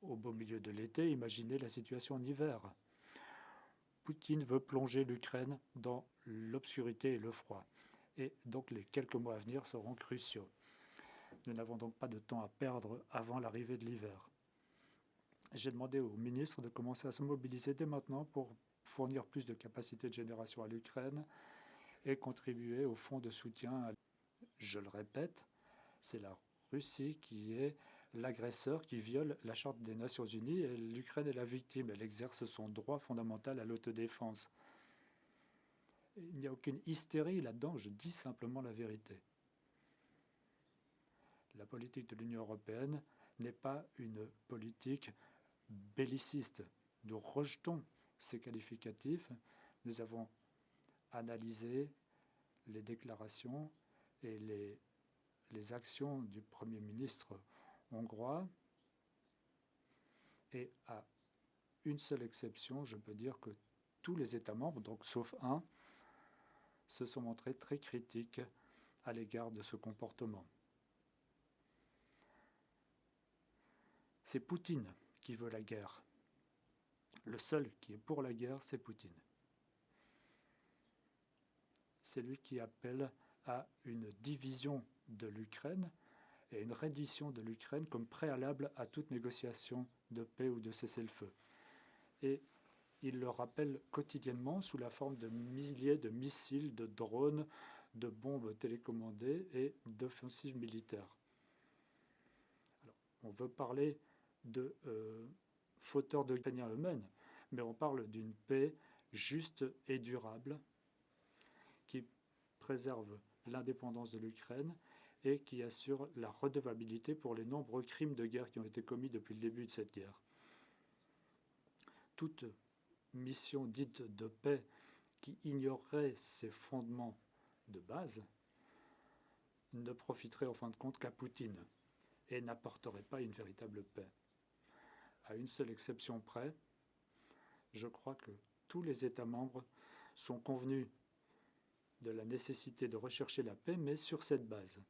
au beau milieu de l'été, imaginez la situation en hiver. Poutine veut plonger l'Ukraine dans l'obscurité et le froid. Et donc les quelques mois à venir seront cruciaux. Nous n'avons donc pas de temps à perdre avant l'arrivée de l'hiver. J'ai demandé au ministre de commencer à se mobiliser dès maintenant pour fournir plus de capacités de génération à l'Ukraine et contribuer au fonds de soutien. Je le répète, c'est la Russie qui est l'agresseur, qui viole la Charte des Nations Unies, et l'Ukraine est la victime. Elle exerce son droit fondamental à l'autodéfense. Il n'y a aucune hystérie là-dedans, je dis simplement la vérité. La politique de l'Union européenne n'est pas une politique belliciste. Nous rejetons ces qualificatifs. Nous avons analysé les déclarations et les actions du Premier ministre hongrois. Et à une seule exception, je peux dire que tous les États membres, donc sauf un, se sont montrés très critiques à l'égard de ce comportement. C'est Poutine qui veut la guerre. Le seul qui est pour la guerre, c'est Poutine. C'est lui qui appelle à une division de l'Ukraine et une reddition de l'Ukraine comme préalable à toute négociation de paix ou de cessez-le-feu. Et il le rappelle quotidiennement sous la forme de milliers de missiles, de drones, de bombes télécommandées et d'offensives militaires. Alors, on veut parler de fauteurs de Ukrainiens eux-mêmes, mais on parle d'une paix juste et durable qui préserve l'indépendance de l'Ukraine et qui assure la redevabilité pour les nombreux crimes de guerre qui ont été commis depuis le début de cette guerre. Toute mission dite de paix qui ignorerait ses fondements de base ne profiterait en fin de compte qu'à Poutine et n'apporterait pas une véritable paix. À une seule exception près, je crois que tous les États membres sont convenus de la nécessité de rechercher la paix, mais sur cette base.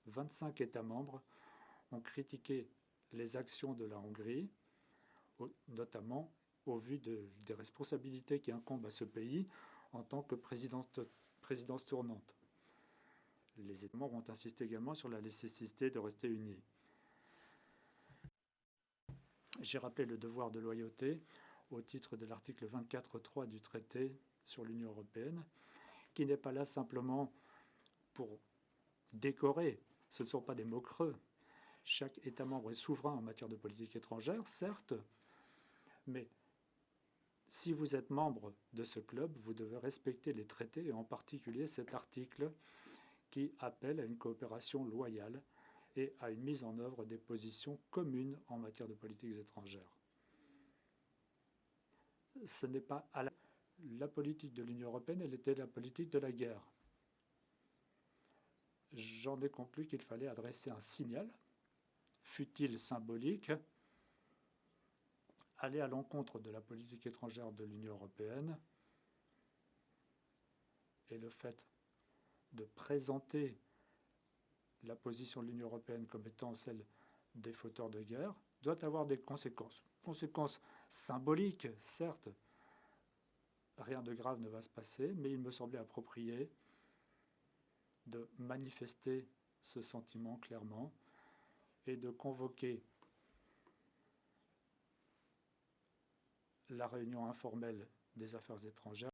25 États membres ont critiqué les actions de la Hongrie, notamment au vu des responsabilités qui incombent à ce pays en tant que présidence tournante. Les États membres ont insisté également sur la nécessité de rester unis. J'ai rappelé le devoir de loyauté au titre de l'article 24.3 du traité sur l'Union européenne, qui n'est pas là simplement pour décorer. Ce ne sont pas des mots creux. Chaque État membre est souverain en matière de politique étrangère, certes, mais si vous êtes membre de ce club, vous devez respecter les traités et en particulier cet article qui appelle à une coopération loyale et à une mise en œuvre des positions communes en matière de politiques étrangères. Ce n'est pas à la politique de l'Union européenne, elle était la politique de la guerre. J'en ai conclu qu'il fallait adresser un signal, fût-il symbolique, aller à l'encontre de la politique étrangère de l'Union européenne, et le fait de présenter la position de l'Union européenne comme étant celle des fauteurs de guerre doit avoir des conséquences. Conséquences symboliques, certes, rien de grave ne va se passer, mais il me semblait approprié de manifester ce sentiment clairement et de convoquer la réunion informelle des affaires étrangères